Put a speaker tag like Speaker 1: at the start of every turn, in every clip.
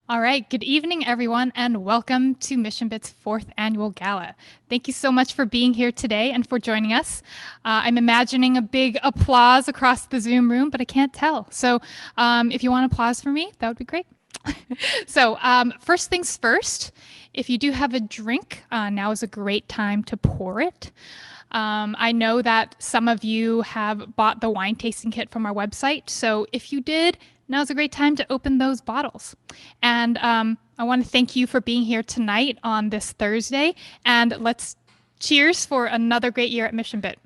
Speaker 1: All right, good evening, everyone, and welcome to Mission Bit's fourth annual gala. Thank you so much for being here today and for joining us. I'm imagining a big applause across the Zoom room, but I can't tell. So if you want applause for me, that would be great. First things first, if you do have a drink, now is a great time to pour it. I know that some of you have bought the wine tasting kit from our website. So if you did, now's a great time to open those bottles. And I want to thank you for being here tonight on this Thursday. And let's cheers for another great year at Mission Bit.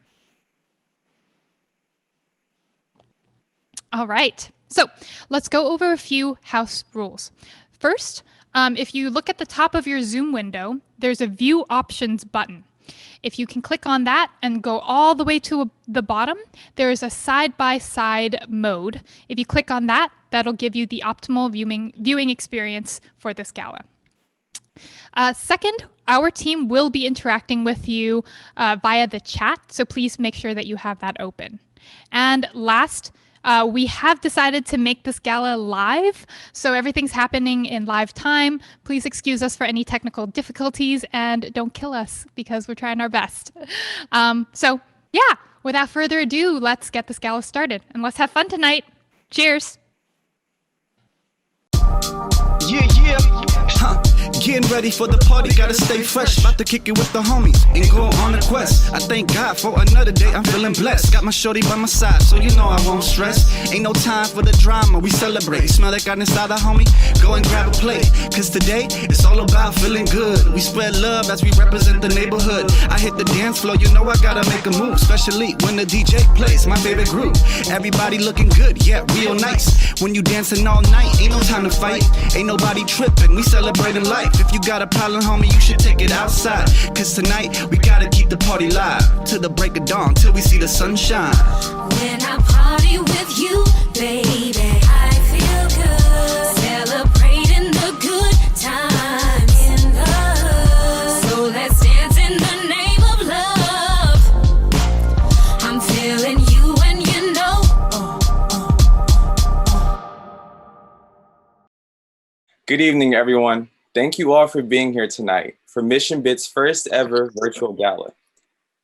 Speaker 1: All right. So let's go over a few house rules. First, if you look at the top of your Zoom window, there's a View Options button. If you can click on that and go all the way to the bottom, there is a side-by-side mode. If you click on that, that'll give you the optimal viewing experience for this gala. Second, our team will be interacting with you via the chat, so please make sure that you have that open. And last, we have decided to make this gala live, so everything's happening in live time. Please excuse us for any technical difficulties and don't kill us because we're trying our best. Yeah, without further ado, let's get this gala started and let's have fun tonight. Cheers.
Speaker 2: Yeah. Getting ready for the party, gotta stay fresh. About to kick it with the homies and go on a quest. I thank God for another day, I'm feeling blessed. Got my shorty by my side, so you know I won't stress. Ain't no time for the drama, we celebrate. Smell that got inside the homie, go and grab a plate. Cause today, it's all about feeling good. We spread love as we represent the neighborhood. I hit the dance floor, you know I gotta make a move. Especially when the DJ plays my favorite group. Everybody looking good, yeah, real nice. When you dancing all night, ain't no time to fight. Ain't nobody tripping, we celebrating life. If you got a problem, homie, you should take it outside. Cause tonight, we gotta keep the party live. Till the break of dawn, till we see the sunshine.
Speaker 3: When I party with you, baby, I feel good. Celebrating the good times in the hood. So let's dance in the name of love. I'm feeling you and you know.
Speaker 4: Good evening, everyone. Thank you all for being here tonight for Mission Bit's first ever virtual gala.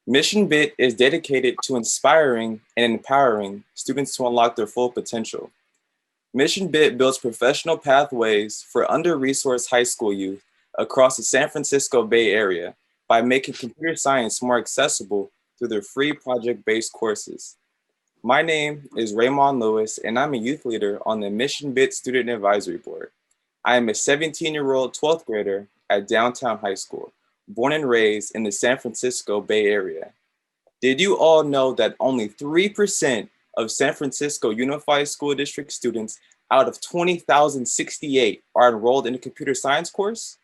Speaker 4: Mission Bit is dedicated to inspiring and empowering students to unlock their full potential. Mission Bit builds professional pathways for under-resourced high school youth across the San Francisco Bay Area by making computer science more accessible through their free project-based courses. My name is Raymond Lewis, and I'm a youth leader on the Mission Bit Student Advisory Board. I am a 17-year-old 12th grader at Downtown High School, born and raised in the San Francisco Bay Area. Did you all know that only 3% of San Francisco Unified School District students out of 20,068 are enrolled in a computer science course?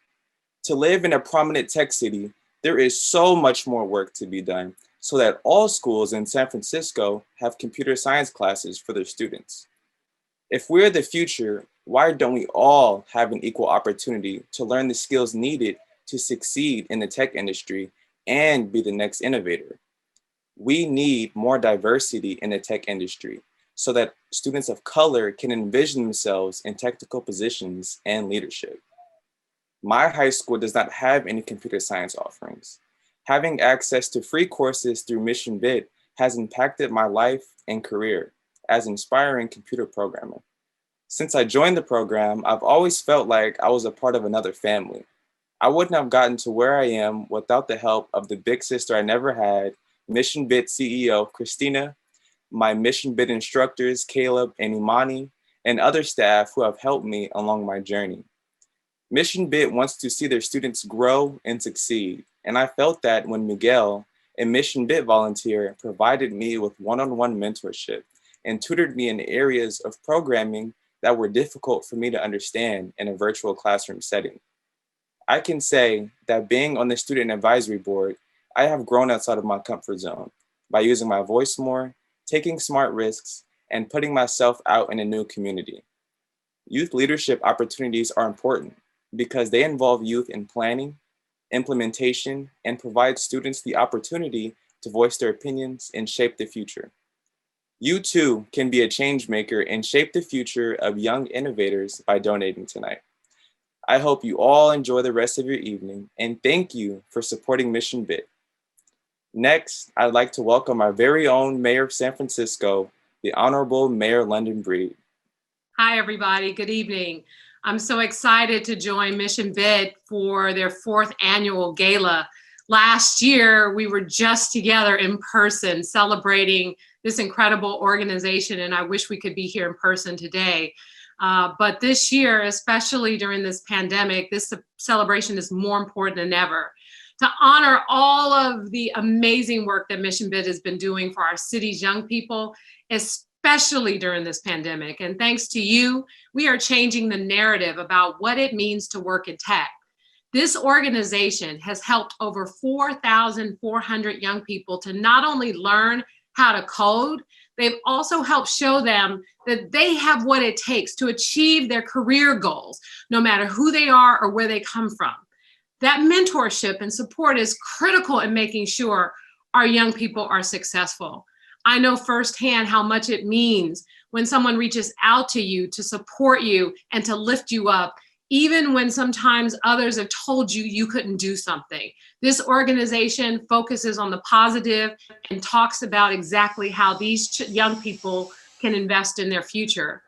Speaker 4: To live in a prominent tech city, there is so much more work to be done so that all schools in San Francisco have computer science classes for their students. If we're the future, why don't we all have an equal opportunity to learn the skills needed to succeed in the tech industry and be the next innovator? We need more diversity in the tech industry so that students of color can envision themselves in technical positions and leadership. My high school does not have any computer science offerings. Having access to free courses through Mission Bit has impacted my life and career as an inspiring computer programmer. Since I joined the program, I've always felt like I was a part of another family. I wouldn't have gotten to where I am without the help of the big sister I never had, Mission Bit CEO Christina, my Mission Bit instructors Caleb and Imani, and other staff who have helped me along my journey. Mission Bit wants to see their students grow and succeed, and I felt that when Miguel, a Mission Bit volunteer, provided me with one-on-one mentorship and tutored me in areas of programming that were difficult for me to understand in a virtual classroom setting. I can say that being on the student advisory board, I have grown outside of my comfort zone by using my voice more, taking smart risks, and putting myself out in a new community. Youth leadership opportunities are important because they involve youth in planning, implementation, and provide students the opportunity to voice their opinions and shape the future. You too can be a change maker and shape the future of young innovators by donating tonight. I hope you all enjoy the rest of your evening, and thank you for supporting Mission Bit. Next, I'd like to welcome our very own Mayor of San Francisco, the Honorable Mayor London Breed.
Speaker 5: Hi, everybody. Good evening. I'm so excited to join Mission Bit for their 4th annual gala. Last year, we were just together in person celebrating this incredible organization, and I wish we could be here in person today. But this year, especially during this pandemic, this celebration is more important than ever. To honor all of the amazing work that Mission Bit has been doing for our city's young people, especially during this pandemic. And thanks to you, we are changing the narrative about what it means to work in tech. This organization has helped over 4,400 young people to not only learn how to code, they've also helped show them that they have what it takes to achieve their career goals, no matter who they are or where they come from. That mentorship and support is critical in making sure our young people are successful. I know firsthand how much it means when someone reaches out to you to support you and to lift you up, even when sometimes others have told you you couldn't do something. This organization focuses on the positive and talks about exactly how these young people can invest in their future.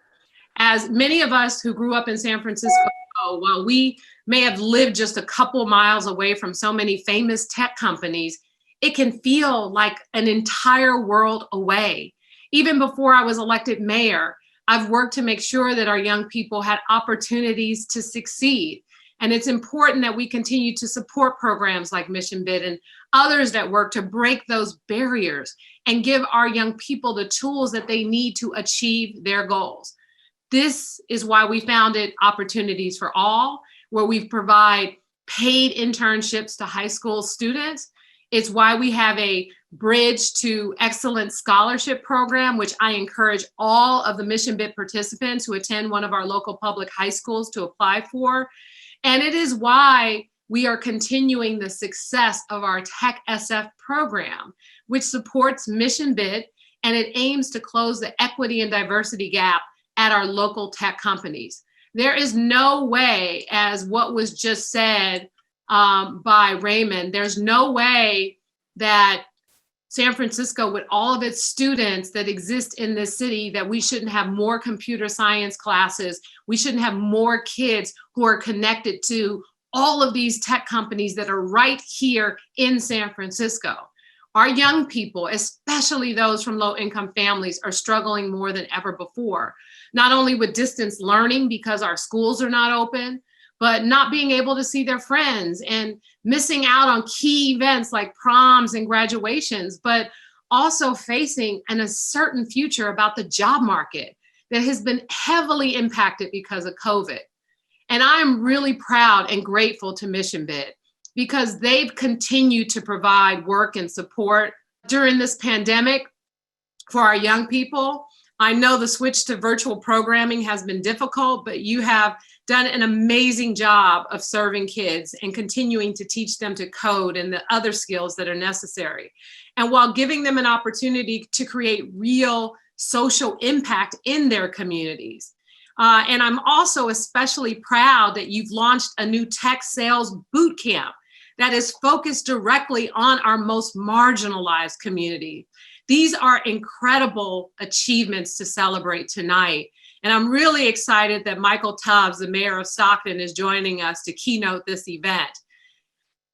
Speaker 5: As many of us who grew up in San Francisco know, while we may have lived just a couple miles away from so many famous tech companies, it can feel like an entire world away. Even before I was elected mayor, I've worked to make sure that our young people had opportunities to succeed. And it's important that we continue to support programs like Mission Bit and others that work to break those barriers and give our young people the tools that they need to achieve their goals. This is why we founded Opportunities for All, where we provide paid internships to high school students. It's why we have a Bridge to Excellence Scholarship Program, which I encourage all of the Mission Bit participants who attend one of our local public high schools to apply for. And it is why we are continuing the success of our Tech SF program, which supports Mission Bit, and it aims to close the equity and diversity gap at our local tech companies. There is no way, as what was just said by Raymond, there's no way that San Francisco, with all of its students that exist in this city, that we shouldn't have more computer science classes. We shouldn't have more kids who are connected to all of these tech companies that are right here in San Francisco. Our young people, especially those from low-income families, are struggling more than ever before, not only with distance learning because our schools are not open, but not being able to see their friends and missing out on key events like proms and graduations, but also facing an uncertain future about the job market that has been heavily impacted because of COVID. And I'm really proud and grateful to Mission Bit because they've continued to provide work and support during this pandemic for our young people. I know the switch to virtual programming has been difficult, but you have done an amazing job of serving kids and continuing to teach them to code and the other skills that are necessary. And while giving them an opportunity to create real social impact in their communities. And I'm also especially proud that you've launched a new tech sales boot camp that is focused directly on our most marginalized community. These are incredible achievements to celebrate tonight. And I'm really excited that Michael Tubbs, the mayor of Stockton, is joining us to keynote this event.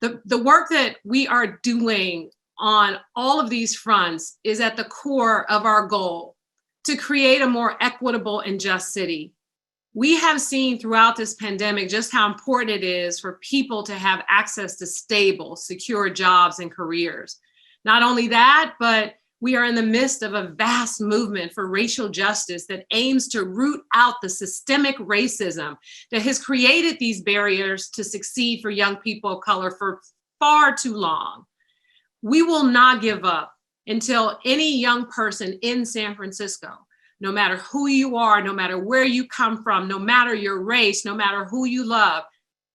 Speaker 5: The work that we are doing on all of these fronts is at the core of our goal to create a more equitable and just city. We have seen throughout this pandemic just how important it is for people to have access to stable, secure jobs and careers. Not only that, but we are in the midst of a vast movement for racial justice that aims to root out the systemic racism that has created these barriers to succeed for young people of color for far too long. We will not give up until any young person in San Francisco, no matter who you are, no matter where you come from, no matter your race, no matter who you love,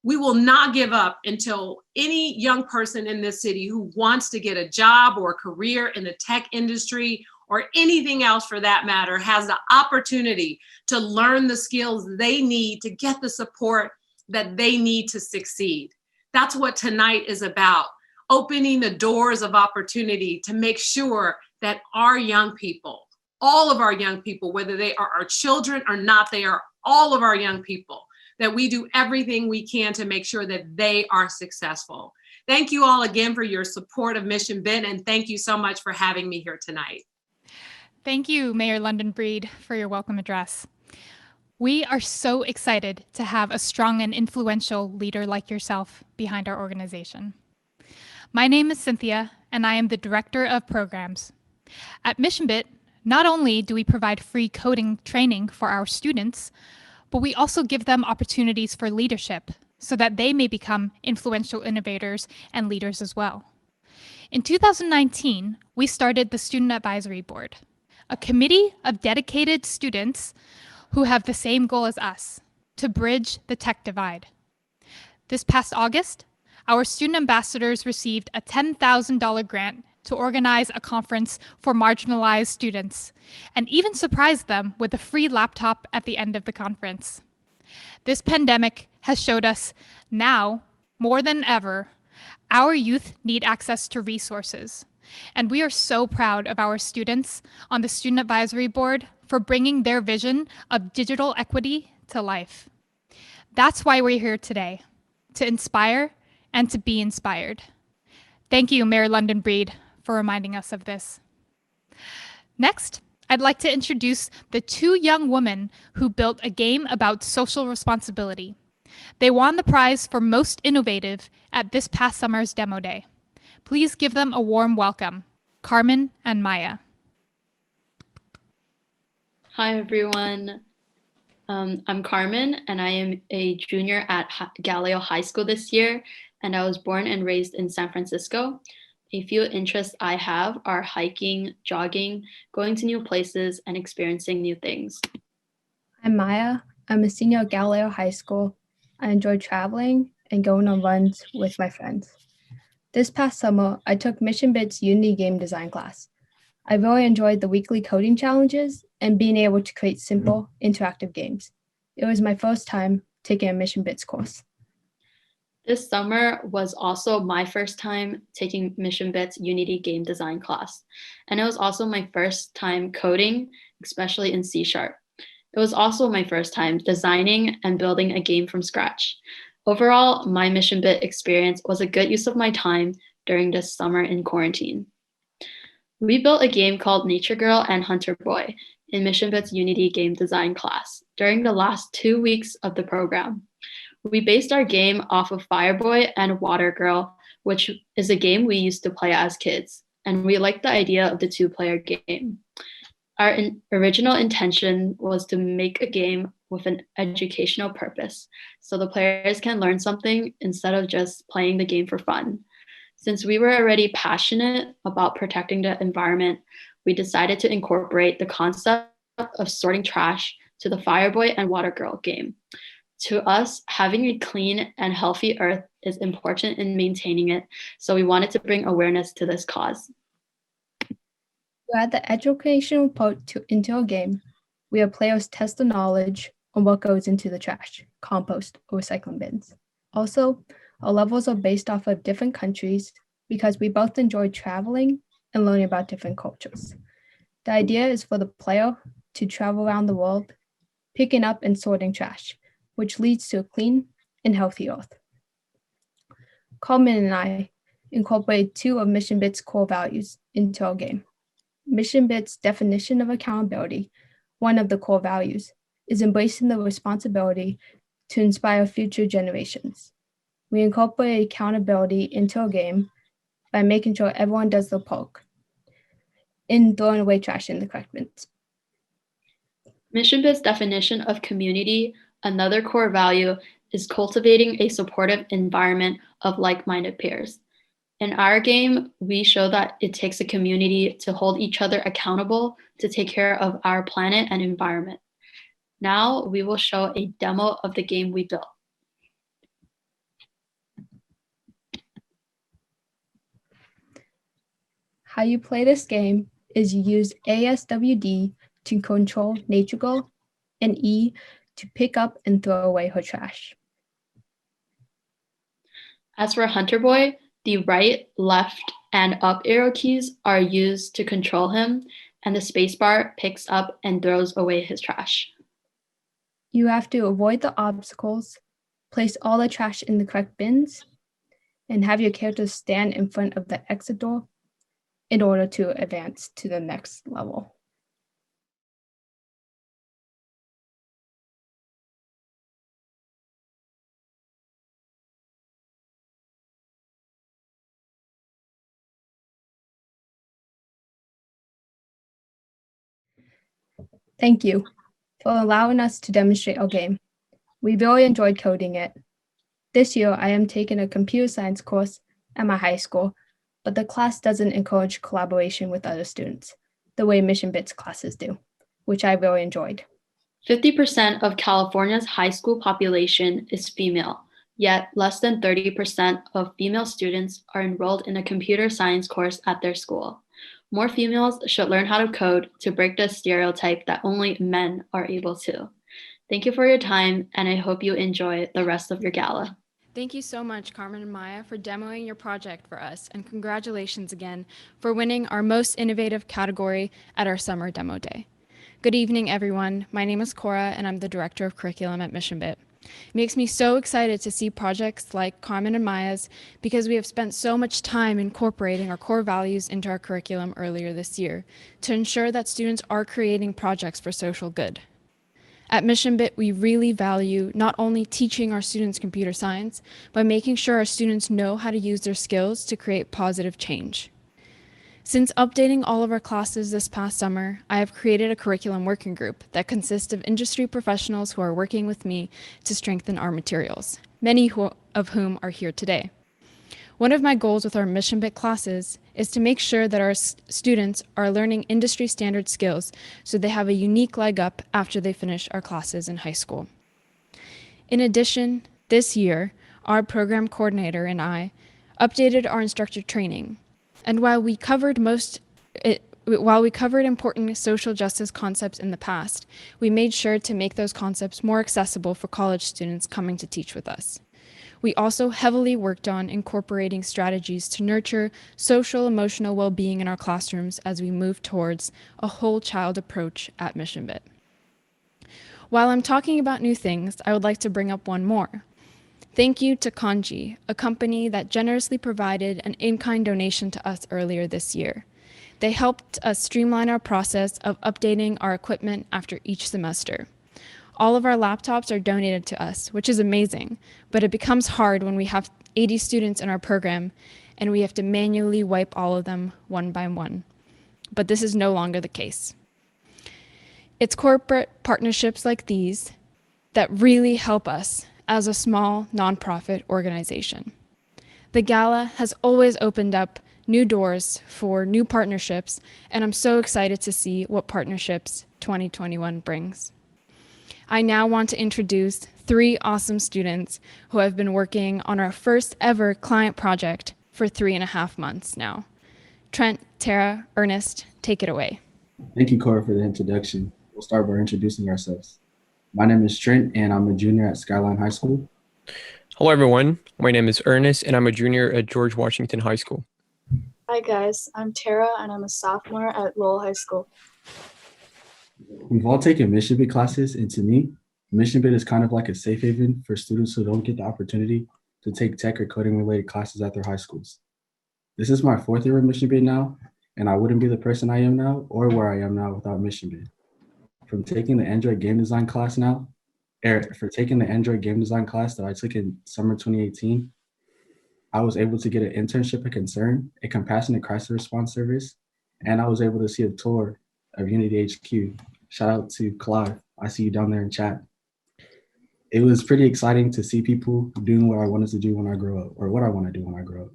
Speaker 5: we will not give up until any young person in this city who wants to get a job or a career in the tech industry or anything else for that matter has the opportunity to learn the skills they need to get the support that they need to succeed. That's what tonight is about, opening the doors of opportunity to make sure that our young people, all of our young people, whether they are our children or not, they are all of our young people, that we do everything we can to make sure that they are successful. Thank you all again for your support of Mission Bit, and thank you so much for having me here tonight.
Speaker 1: Thank you, Mayor London Breed, for your welcome address. We are so excited to have a strong and influential leader like yourself behind our organization. My name is Cynthia, and I am the Director of Programs. At MissionBit, not only do we provide free coding training for our students, but we also give them opportunities for leadership so that they may become influential innovators and leaders as well. In 2019, we started the Student Advisory Board, a committee of dedicated students who have the same goal as us, to bridge the tech divide. This past August, our student ambassadors received a $10,000 grant to organize a conference for marginalized students, and even surprised them with a free laptop at the end of the conference. This pandemic has showed us now, more than ever, our youth need access to resources. And we are so proud of our students on the Student Advisory Board for bringing their vision of digital equity to life. That's why we're here today, to inspire and to be inspired. Thank you, Mayor London Breed, for reminding us of this. Next, I'd like to introduce the two young women who built a game about social responsibility. They won the prize for Most Innovative at this past summer's demo day. Please give them a warm welcome, Carmen and Maya.
Speaker 6: Hi, everyone. I'm Carmen, and I am a junior at Gala High School this year, and I was born and raised in San Francisco. A few interests I have are hiking, jogging, going to new places, and experiencing new things.
Speaker 7: I'm Maya. I'm a senior at Galileo High School. I enjoy traveling and going on runs with my friends. This past summer, I took Mission Bit's Unity game design class. I really enjoyed the weekly coding challenges and being able to create simple, interactive games. It was my first time taking a Mission Bits course.
Speaker 6: This summer was also my first time taking Mission Bit's Unity game design class, and it was also my first time coding, especially in C#. It was also my first time designing and building a game from scratch. Overall, my Mission Bit experience was a good use of my time during this summer in quarantine. We built a game called Nature Girl and Hunter Boy in Mission Bit's Unity game design class during the last 2 weeks of the program. We based our game off of Fireboy and Water Girl, which is a game we used to play as kids, and we liked the idea of the two-player game. Our original intention was to make a game with an educational purpose, so the players can learn something instead of just playing the game for fun. Since we were already passionate about protecting the environment, we decided to incorporate the concept of sorting trash to the Fireboy and Water Girl game. To us, having a clean and healthy earth is important in maintaining it, so we wanted to bring awareness to this cause.
Speaker 7: To add the educational part into a game, we have players test the knowledge on what goes into the trash, compost, or recycling bins. Also, our levels are based off of different countries because we both enjoy traveling and learning about different cultures. The idea is for the player to travel around the world, picking up and sorting trash, which leads to a clean and healthy earth. Carmen and I incorporate two of Mission Bit's core values into our game. Mission Bit's definition of accountability, one of the core values, is embracing the responsibility to inspire future generations. We incorporate accountability into our game by making sure everyone does their part in throwing away trash in the correct bins.
Speaker 6: Mission Bit's definition of community, another core value, is cultivating a supportive environment of like-minded peers. In our game, we show that it takes a community to hold each other accountable to take care of our planet and environment. Now we will show a demo of the game we built.
Speaker 7: How you play this game is you use ASWD to control Nature Girl and E to pick up and throw away her trash.
Speaker 6: As for Hunter Boy, the right, left, and up arrow keys are used to control him, and the spacebar picks up and throws away his trash.
Speaker 7: You have to avoid the obstacles, place all the trash in the correct bins, and have your characters stand in front of the exit door in order to advance to the next level. Thank you for allowing us to demonstrate our game. We really enjoyed coding it. This year, I am taking a computer science course at my high school, but the class doesn't encourage collaboration with other students the way Mission Bits classes do, which I really enjoyed.
Speaker 6: 50% of California's high school population is female, yet less than 30% of female students are enrolled in a computer science course at their school. More females should learn how to code to break the stereotype that only men are able to. Thank you for your time, and I hope you enjoy the rest of your gala.
Speaker 8: Thank you so much, Carmen and Maya, for demoing your project for us, and congratulations again for winning our most innovative category at our summer demo day. Good evening, everyone. My name is Cora, and I'm the Director of Curriculum at MissionBit. It makes me so excited to see projects like Carmen and Maya's because we have spent so much time incorporating our core values into our curriculum earlier this year to ensure that students are creating projects for social good. At MissionBit, we really value not only teaching our students computer science, but making sure our students know how to use their skills to create positive change. Since updating all of our classes this past summer, I have created a curriculum working group that consists of industry professionals who are working with me to strengthen our materials, many of whom are here today. One of my goals with our MissionBit classes is to make sure that our students are learning industry standard skills so they have a unique leg up after they finish our classes in high school. In addition, this year, our program coordinator and I updated our instructor training. And while we covered important social justice concepts in the past, we made sure to make those concepts more accessible for college students coming to teach with us. We also heavily worked on incorporating strategies to nurture social emotional well-being in our classrooms as we move towards a whole child approach at MissionBit. While I'm talking about new things, I would like to bring up one more. Thank you to Kanji, a company that generously provided an in-kind donation to us earlier this year. They helped us streamline our process of updating our equipment after each semester. All of our laptops are donated to us, which is amazing, but it becomes hard when we have 80 students in our program and we have to manually wipe all of them one by one. But this is no longer the case. It's corporate partnerships like these that really help us as a small nonprofit organization. The Gala has always opened up new doors for new partnerships, and I'm so excited to see what partnerships 2021 brings. I now want to introduce 3 awesome students who have been working on our first ever client project for 3.5 months now. Trent, Tara, Ernest, take it away.
Speaker 9: Thank you, Cora, for the introduction. We'll start by introducing ourselves. My name is Trent, and I'm a junior at Skyline High School.
Speaker 10: Hello, everyone. My name is Ernest, and I'm a junior at George Washington High School.
Speaker 11: Hi, guys. I'm Tara, and I'm a sophomore at Lowell High School.
Speaker 9: We've all taken MissionBit classes, and to me, MissionBit is kind of like a safe haven for students who don't get the opportunity to take tech or coding-related classes at their high schools. This is my 4th year at MissionBit now, and I wouldn't be the person I am now or where I am now without MissionBit. From taking the Android game design class that I took in summer 2018, I was able to get an internship at Concern, a compassionate crisis response service, and I was able to see a tour of Unity HQ. Shout out to Clive. I see you down there in chat. It was pretty exciting to see people doing what I wanted to do when I grow up, or what I want to do when I grow up.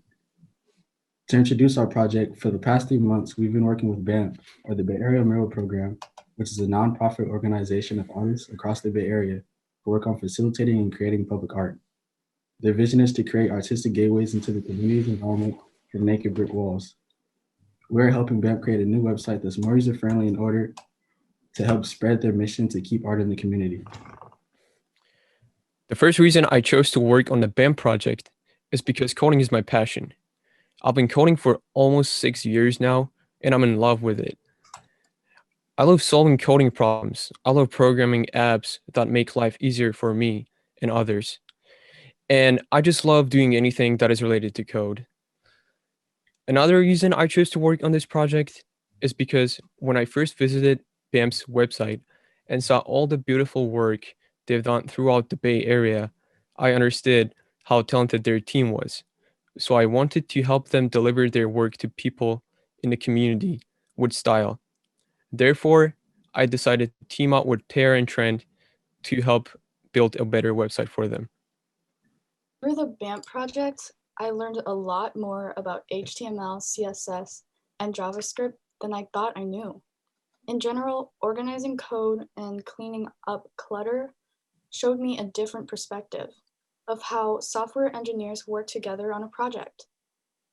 Speaker 9: To introduce our project, for the past 3 months, we've been working with BAMP, or the Bay Area Mural Program, which is a nonprofit organization of artists across the Bay Area who work on facilitating and creating public art. Their vision is to create artistic gateways into the community's environment from naked brick walls. We're helping BAMP create a new website that's more user-friendly in order to help spread their mission to keep art in the community.
Speaker 10: The first reason I chose to work on the BAM project is because coding is my passion. I've been coding for almost 6 years now, and I'm in love with it. I love solving coding problems. I love programming apps that make life easier for me and others. And I just love doing anything that is related to code. Another reason I chose to work on this project is because when I first visited BAM's website and saw all the beautiful work they've done throughout the Bay Area, I understood how talented their team was. So I wanted to help them deliver their work to people in the community with style. Therefore, I decided to team up with Tara and Trent to help build a better website for them.
Speaker 11: For the BAMP project, I learned a lot more about HTML, CSS, and JavaScript than I thought I knew. In general, organizing code and cleaning up clutter showed me a different perspective of how software engineers work together on a project.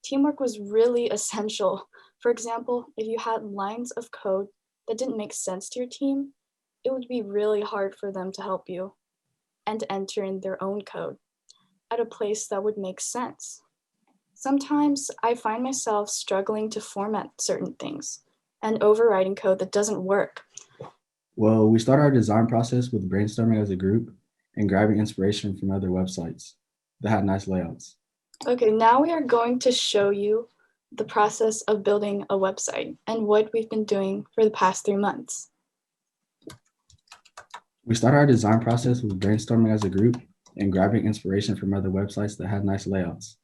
Speaker 11: Teamwork was really essential. For example, if you had lines of code that didn't make sense to your team, it would be really hard for them to help you and to enter in their own code at a place that would make sense. Sometimes I find myself struggling to format certain things and overwriting code that doesn't work.
Speaker 9: Well, we start our design process with brainstorming as a group and grabbing inspiration from other websites that had nice layouts.
Speaker 11: Okay, now we are going to show you the process of building a website and what we've been doing for the past 3 months.
Speaker 9: We start our design process with brainstorming as a group and grabbing inspiration from other websites that had nice layouts.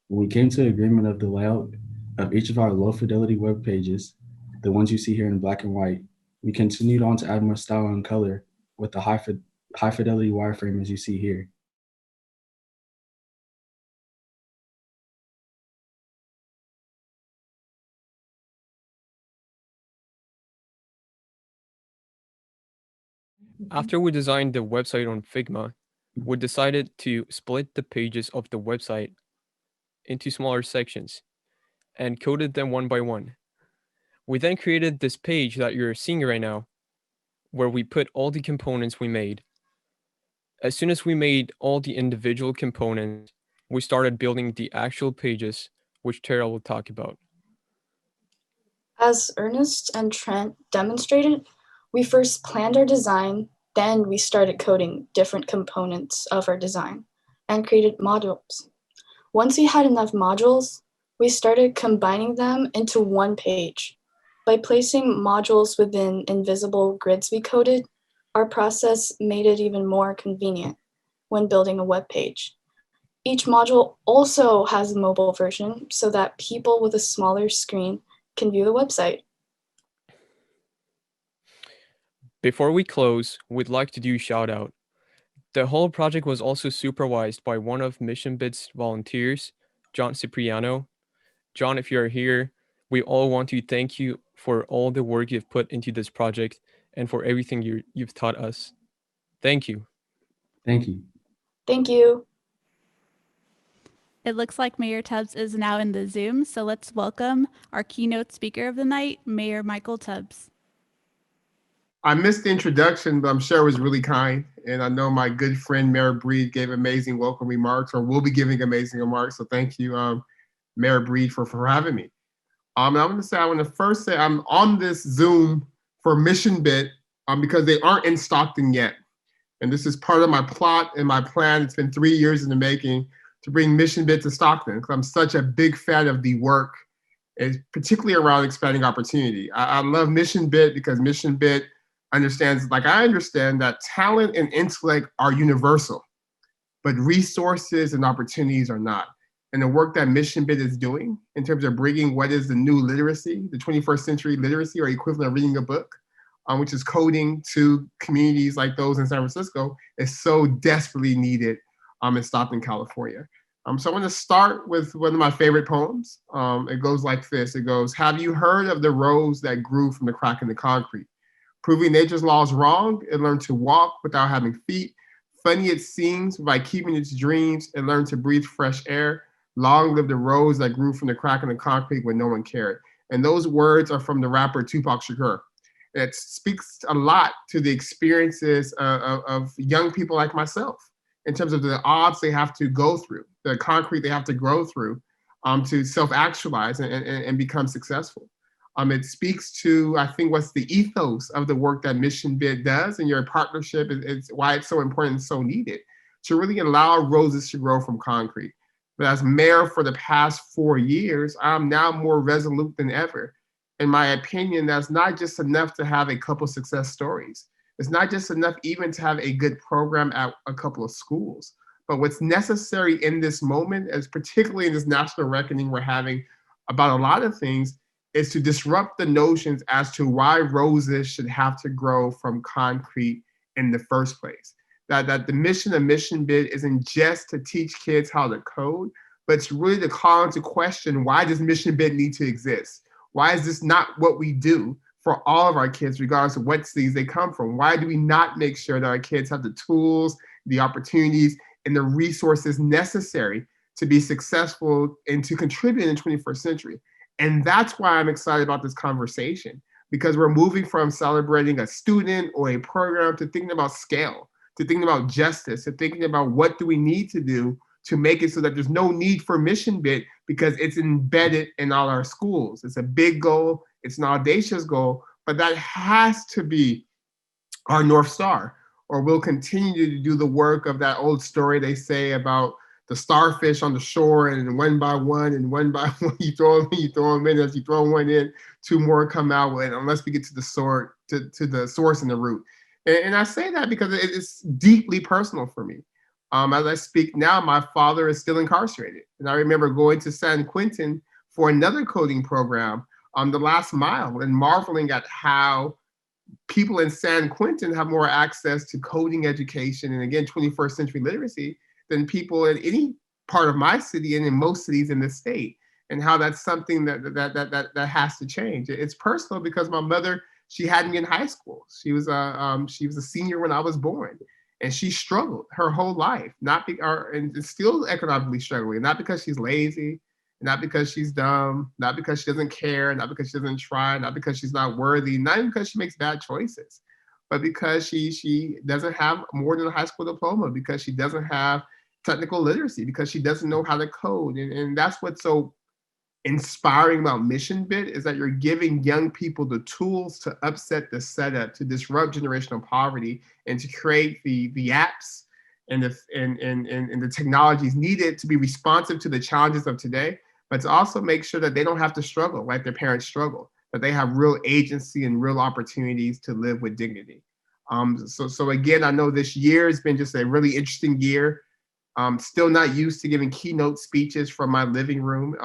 Speaker 9: When we came to agreement of the layout of each of our low fidelity web pages, the ones you see here in black and white, we continued on to add more style and color with the high fidelity wireframe as you see here.
Speaker 10: After we designed the website on Figma, we decided to split the pages of the website into smaller sections and coded them one by one. We then created this page that you're seeing right now, where we put all the components we made. As soon as we made all the individual components, we started building the actual pages, which Tara will talk about.
Speaker 11: As Ernest and Trent demonstrated, we first planned our design, then we started coding different components of our design and created modules. Once we had enough modules, we started combining them into one page. By placing modules within invisible grids we coded, our process made it even more convenient when building a web page. Each module also has a mobile version so that people with a smaller screen can view the website.
Speaker 10: Before we close, we'd like to do a shout out. The whole project was also supervised by one of Mission Bit's volunteers, John Cipriano. John, if you're here, we all want to thank you for all the work you've put into this project and for everything you've taught us. Thank you.
Speaker 9: Thank you.
Speaker 11: Thank you.
Speaker 12: It looks like Mayor Tubbs is now in the Zoom, so let's welcome our keynote speaker of the night, Mayor Michael Tubbs.
Speaker 13: I missed the introduction, but I'm sure it was really kind. And I know my good friend, Mayor Breed, gave amazing welcome remarks or will be giving amazing remarks. So thank you, Mayor Breed, for having me. I want to first say I'm on this Zoom for Mission Bit because they aren't in Stockton yet. And this is part of my plot and my plan. It's been 3 years in the making to bring Mission Bit to Stockton because I'm such a big fan of the work, and particularly around expanding opportunity. I love Mission Bit because Mission Bit understands, like I understand, that talent and intellect are universal, but resources and opportunities are not. And the work that Mission Bit is doing in terms of bringing what is the new literacy, the 21st century literacy or equivalent of reading a book, which is coding to communities like those in San Francisco, is so desperately needed in Stockton, California. So I want to start with one of my favorite poems. It goes like this. It goes, "Have you heard of the rose that grew from the crack in the concrete? Proving nature's laws wrong, it learned to walk without having feet. Funny it seems, by keeping its dreams, it learned to breathe fresh air. Long live the rose that grew from the crack in the concrete when no one cared." And those words are from the rapper Tupac Shakur. It speaks a lot to the experiences of young people like myself. in terms of the odds they have to go through, the concrete they have to grow through to self-actualize and become successful. It speaks to, I think, what's the ethos of the work that Mission Bit does, and your partnership is why it's so important and so needed, to really allow roses to grow from concrete. But as mayor for the past 4 years, I'm now more resolute than ever. In my opinion, that's not just enough to have a couple success stories. It's not just enough even to have a good program at a couple of schools. But what's necessary in this moment, as particularly in this national reckoning we're having about a lot of things, is to disrupt the notions as to why roses should have to grow from concrete in the first place. That the mission of Mission Bit isn't just to teach kids how to code, but it's really to call into question, why does Mission Bit need to exist? Why is this not what we do for all of our kids, regardless of what cities they come from? Why do we not make sure that our kids have the tools, the opportunities, and the resources necessary to be successful and to contribute in the 21st century? And that's why I'm excited about this conversation, because we're moving from celebrating a student or a program to thinking about scale, to thinking about justice, to thinking about what do we need to do to make it so that there's no need for Mission Bit, because it's embedded in all our schools. It's a big goal, it's an audacious goal, but that has to be our North Star, or we'll continue to do the work of that old story they say about the starfish on the shore, and one by one, you throw them in. As you throw one in, two more come out, and unless we get to the source, to the source and the root. And I say that because it's deeply personal for me. As I speak now, my father is still incarcerated, and I remember going to San Quentin for another coding program on the last mile and marveling at how people in San Quentin have more access to coding education and, again, 21st century literacy than people in any part of my city and in most cities in this state, and how that's something that has to change. It's personal because my mother, she had me in high school. She was a senior when I was born, and she struggled her whole life, and still economically struggling, not because she's lazy, not because she's dumb, not because she doesn't care, not because she doesn't try, not because she's not worthy, not even because she makes bad choices, but because she doesn't have more than a high school diploma, because she doesn't have technical literacy, because she doesn't know how to code. And that's what's so inspiring about Mission Bit, is that you're giving young people the tools to upset the setup, to disrupt generational poverty, and to create the apps and the technologies needed to be responsive to the challenges of today, but to also make sure that they don't have to struggle like their parents struggle, that they have real agency and real opportunities to live with dignity. So again, I know this year has been just a really interesting year. Still not used to giving keynote speeches from my living room.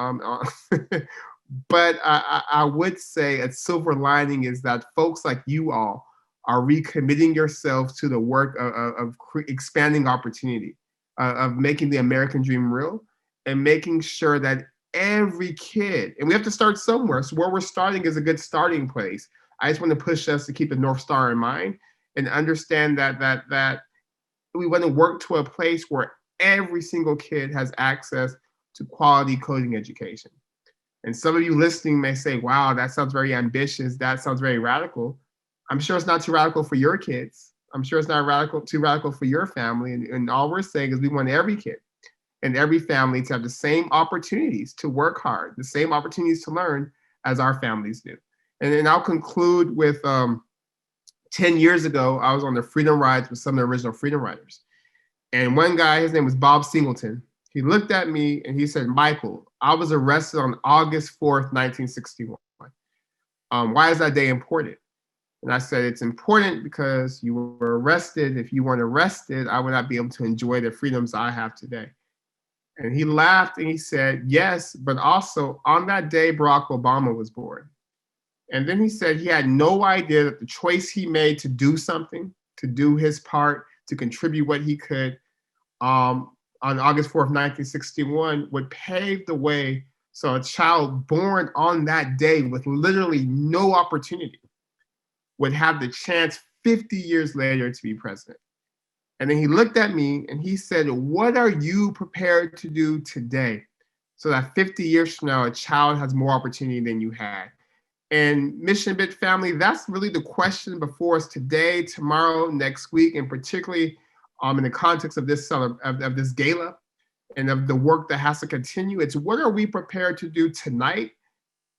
Speaker 13: But I would say a silver lining is that folks like you all are recommitting yourselves to the work of expanding opportunity, of making the American dream real, and making sure that every kid, and we have to start somewhere. So where we're starting is a good starting place. I just want to push us to keep the North Star in mind and understand that we want to work to a place where every single kid has access to quality coding education. And some of you listening may say, wow, that sounds very ambitious. That sounds very radical. I'm sure it's not too radical for your kids. I'm sure it's not too radical for your family. And all we're saying is we want every kid and every family to have the same opportunities to work hard, the same opportunities to learn as our families do. And then I'll conclude with 10 years ago, I was on the Freedom Rides with some of the original Freedom Riders. And one guy, his name was Bob Singleton. He looked at me and he said, Michael, I was arrested on August 4th, 1961. Why is that day important? And I said, it's important because you were arrested. If you weren't arrested, I would not be able to enjoy the freedoms I have today. And he laughed and he said, yes, but also on that day, Barack Obama was born. And then he said he had no idea that the choice he made to do something, to do his part, to contribute what he could on August 4th, 1961 would pave the way so a child born on that day with literally no opportunity would have the chance 50 years later to be president. And then he looked at me and he said, what are you prepared to do today so that 50 years from now, a child has more opportunity than you had? And Mission Bit family, that's really the question before us today, tomorrow, next week, and particularly in the context of this of this gala and of the work that has to continue. It's what are we prepared to do tonight,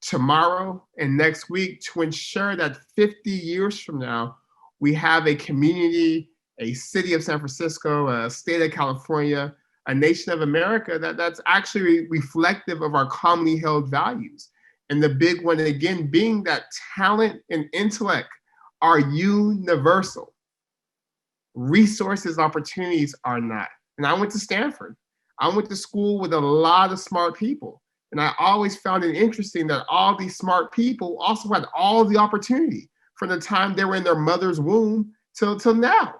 Speaker 13: tomorrow, and next week to ensure that 50 years from now, we have a community, a city of San Francisco, a state of California, a nation of America that's actually reflective of our commonly held values. And the big one, again, being that talent and intellect are universal. Resources, opportunities are not. And I went to Stanford. I went to school with a lot of smart people. And I always found it interesting that all these smart people also had all the opportunity from the time they were in their mother's womb till now.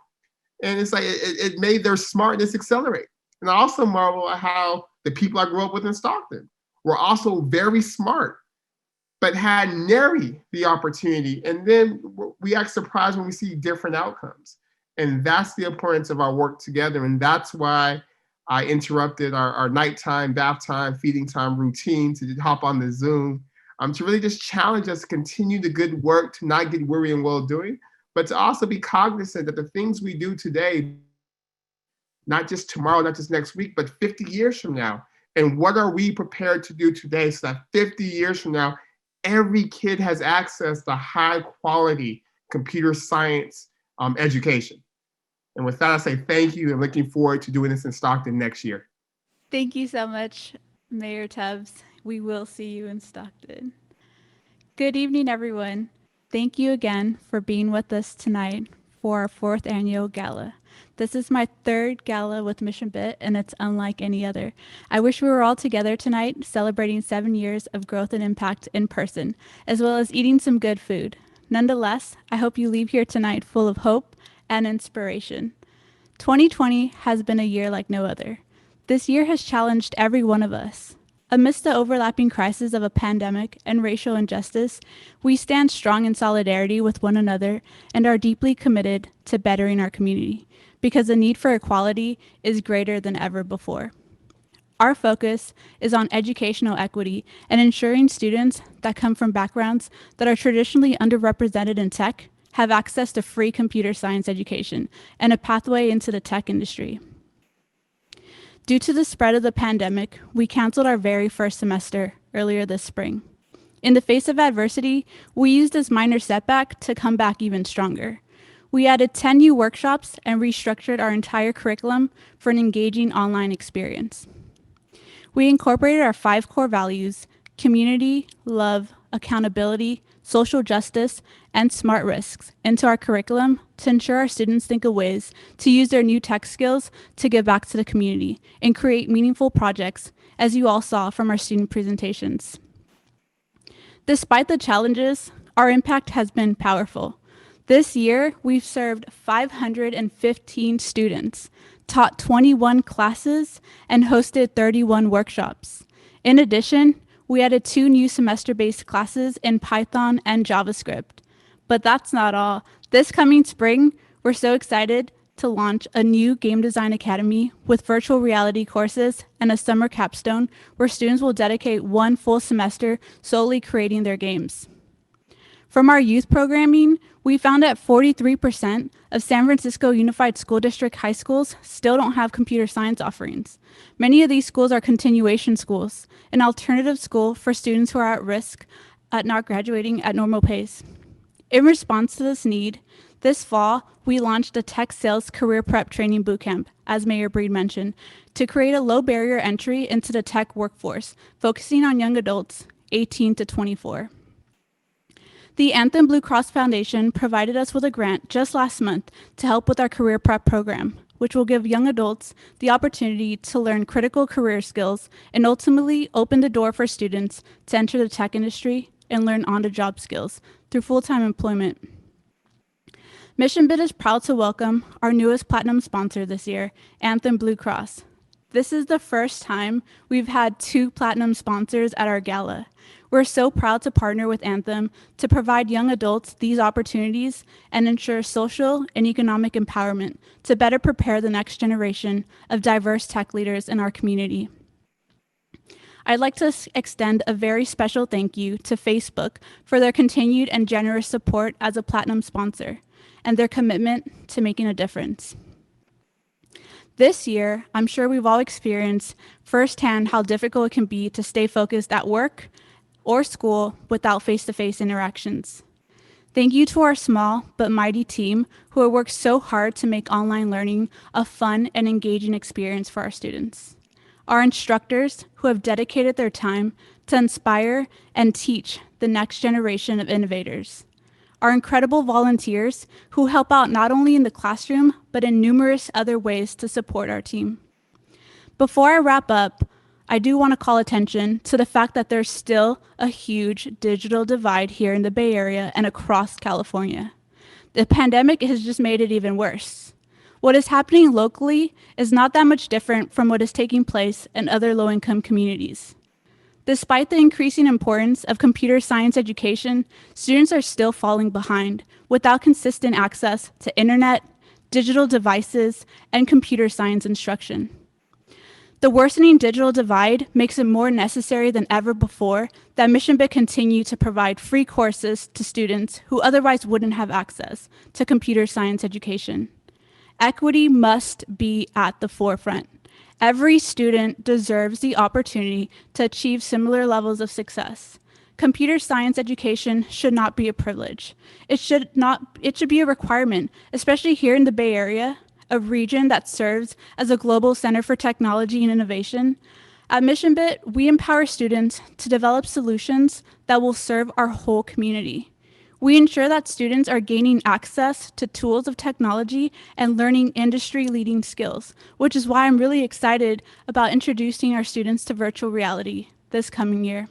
Speaker 13: And it's like, it made their smartness accelerate. And I also marvel at how the people I grew up with in Stockton were also very smart, but had nary the opportunity. And then we act surprised when we see different outcomes. And that's the importance of our work together. And that's why I interrupted our nighttime, bath time, feeding time routine to hop on the Zoom, to really just challenge us to continue the good work, to not get weary in well doing, but to also be cognizant that the things we do today, not just tomorrow, not just next week, but 50 years from now. And what are we prepared to do today so that 50 years from now, every kid has access to high quality computer science education. And with that, I say thank you and looking forward to doing this in Stockton next year.
Speaker 12: Thank you so much, Mayor Tubbs. We will see you in Stockton. Good evening, everyone. Thank you again for being with us tonight for our 4th annual gala. This is my 3rd gala with Mission Bit, and it's unlike any other. I wish we were all together tonight celebrating 7 years of growth and impact in person, as well as eating some good food. Nonetheless, I hope you leave here tonight full of hope and inspiration. 2020 has been a year like no other. This year has challenged every one of us. Amidst the overlapping crises of a pandemic and racial injustice, we stand strong in solidarity with one another and are deeply committed to bettering our community, because the need for equality is greater than ever before. Our focus is on educational equity and ensuring students that come from backgrounds that are traditionally underrepresented in tech have access to free computer science education and a pathway into the tech industry. Due to the spread of the pandemic, we canceled our very first semester earlier this spring. In the face of adversity, we used this minor setback to come back even stronger. We added 10 new workshops and restructured our entire curriculum for an engaging online experience. We incorporated our 5 core values: community, love, accountability, social justice, and smart risks into our curriculum to ensure our students think of ways to use their new tech skills to give back to the community and create meaningful projects, as you all saw from our student presentations. Despite the challenges, our impact has been powerful. This year, we've served 515 students, taught 21 classes, and hosted 31 workshops. In addition, we added 2 new semester-based classes in Python and JavaScript. But that's not all. This coming spring, we're so excited to launch a new game design academy with virtual reality courses and a summer capstone where students will dedicate 1 full semester solely creating their games. From our youth programming, we found that 43% of San Francisco Unified School District high schools still don't have computer science offerings. Many of these schools are continuation schools, an alternative school for students who are at risk at not graduating at normal pace. In response to this need, this fall, we launched a tech sales career prep training bootcamp, as Mayor Breed mentioned, to create a low barrier entry into the tech workforce, focusing on young adults 18 to 24. The Anthem Blue Cross Foundation provided us with a grant just last month to help with our career prep program, which will give young adults the opportunity to learn critical career skills and ultimately open the door for students to enter the tech industry and learn on-the-job skills through full-time employment. Mission Bit is proud to welcome our newest platinum sponsor this year, Anthem Blue Cross. This is the first time we've had 2 platinum sponsors at our gala. We're so proud to partner with Anthem to provide young adults these opportunities and ensure social and economic empowerment to better prepare the next generation of diverse tech leaders in our community. I'd like to extend a very special thank you to Facebook for their continued and generous support as a platinum sponsor and their commitment to making a difference. This year, I'm sure we've all experienced firsthand how difficult it can be to stay focused at work or school without face-to-face interactions. Thank you to our small but mighty team who have worked so hard to make online learning a fun and engaging experience for our students. Our instructors who have dedicated their time to inspire and teach the next generation of innovators. Our incredible volunteers who help out not only in the classroom, but in numerous other ways to support our team. Before I wrap up, I do want to call attention to the fact that there's still a huge digital divide here in the Bay Area and across California. The pandemic has just made it even worse. What is happening locally is not that much different from what is taking place in other low-income communities. Despite the increasing importance of computer science education, students are still falling behind without consistent access to internet, digital devices, and computer science instruction. The worsening digital divide makes it more necessary than ever before that Mission Bit continue to provide free courses to students who otherwise wouldn't have access to computer science education. Equity must be at the forefront. Every student deserves the opportunity to achieve similar levels of success. Computer science education should not be a privilege. It should be a requirement, especially here in the Bay Area, a region that serves as a global center for technology and innovation. At Mission Bit, we empower students to develop solutions that will serve our whole community. We ensure that students are gaining access to tools of technology and learning industry-leading skills, which is why I'm really excited about introducing our students to virtual reality this coming year.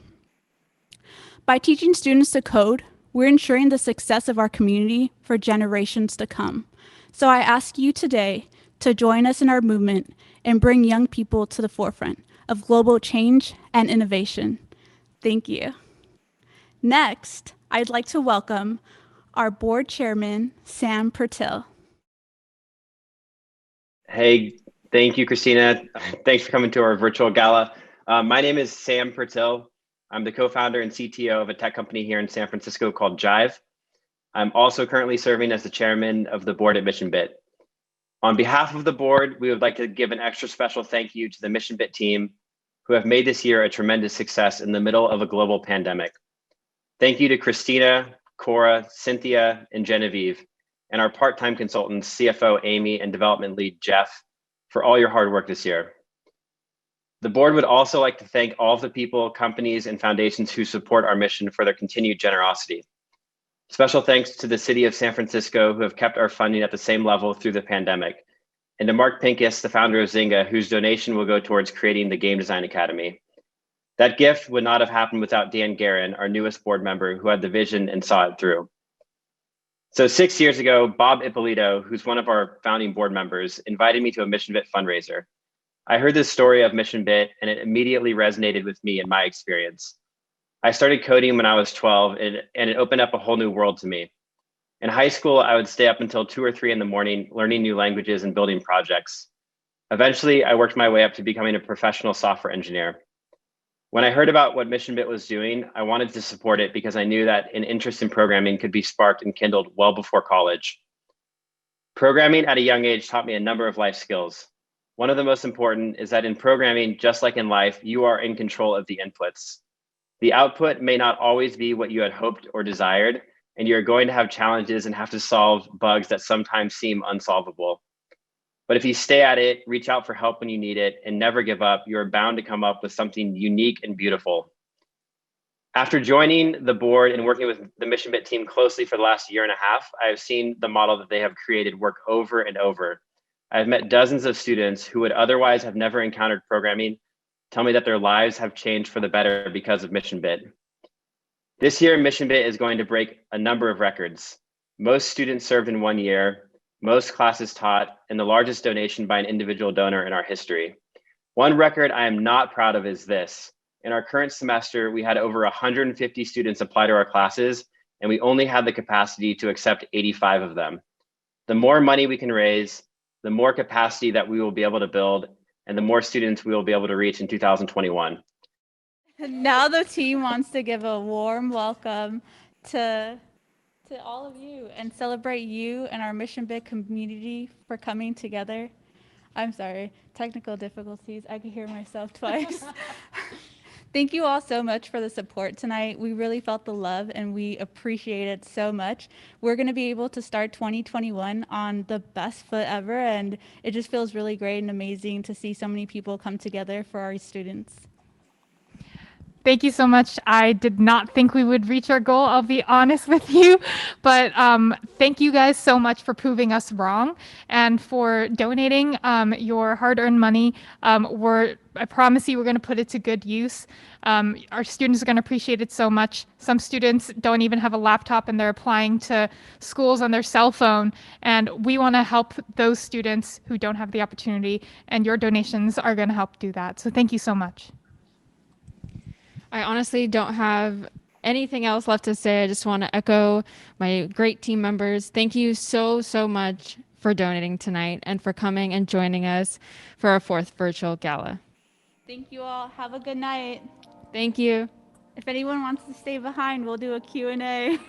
Speaker 12: By teaching students to code, we're ensuring the success of our community for generations to come. So I ask you today to join us in our movement and bring young people to the forefront of global change and innovation. Thank you. Next, I'd like to welcome our board chairman, Sam Pertil.
Speaker 14: Hey, thank you, Christina. Thanks for coming to our virtual gala. My name is Sam Pertil. I'm the co-founder and CTO of a tech company here in San Francisco called Jive. I'm also currently serving as the chairman of the board at Mission Bit. On behalf of the board, we would like to give an extra special thank you to the Mission Bit team who have made this year a tremendous success in the middle of a global pandemic. Thank you to Christina, Cora, Cynthia, and Genevieve, and our part-time consultants, CFO Amy and development lead Jeff, for all your hard work this year. The board would also like to thank all of the people, companies, and foundations who support our mission for their continued generosity. Special thanks to the city of San Francisco, who have kept our funding at the same level through the pandemic, and to Mark Pincus, the founder of Zynga, whose donation will go towards creating the Game Design Academy. That gift would not have happened without Dan Guerin, our newest board member, who had the vision and saw it through. So 6 years ago, Bob Ippolito, who's one of our founding board members, invited me to a Mission Bit fundraiser. I heard this story of Mission Bit, and it immediately resonated with me and my experience. I started coding when I was 12, and it opened up a whole new world to me. In high school, I would stay up until 2 or 3 in the morning, learning new languages and building projects. Eventually, I worked my way up to becoming a professional software engineer. When I heard about what Mission Bit was doing, I wanted to support it because I knew that an interest in programming could be sparked and kindled well before college. Programming at a young age taught me a number of life skills. One of the most important is that in programming, just like in life, you are in control of the inputs. The output may not always be what you had hoped or desired, and you're going to have challenges and have to solve bugs that sometimes seem unsolvable. But if you stay at it, reach out for help when you need it, and never give up, you're bound to come up with something unique and beautiful. After joining the board and working with the Mission Bit team closely for the last year and a half, I have seen the model that they have created work over and over. I've met dozens of students who would otherwise have never encountered programming tell me that their lives have changed for the better because of Mission Bit. This year, Mission Bit is going to break a number of records. Most students served in 1 year, most classes taught, and the largest donation by an individual donor in our history. One record I am not proud of is this. In our current semester, we had over 150 students apply to our classes, and we only had the capacity to accept 85 of them. The more money we can raise, the more capacity that we will be able to build, and the more students we will be able to reach in 2021.
Speaker 12: Now the team wants to give a warm welcome to all of you and celebrate you and our Mission Bit community for coming together. I'm sorry, technical difficulties. I could hear myself twice. Thank you all so much for the support tonight. We really felt the love and we appreciate it so much. We're going to be able to start 2021 on the best foot ever, and it just feels really great and amazing to see so many people come together for our students.
Speaker 1: Thank you so much. I did not think we would reach our goal. I'll be honest with you, but thank you guys so much for proving us wrong and for donating your hard-earned money. I promise you, we're going to put it to good use. Our students are going to appreciate it so much. Some students don't even have a laptop and they're applying to schools on their cell phone, and we want to help those students who don't have the opportunity, and your donations are going to help do that. So thank you so much.
Speaker 8: I honestly don't have anything else left to say. I just want to echo my great team members. Thank you so, so much for donating tonight and for coming and joining us for our 4th virtual gala.
Speaker 12: Thank you all. Have a good night.
Speaker 8: Thank you.
Speaker 12: If anyone wants to stay behind, we'll do a Q&A.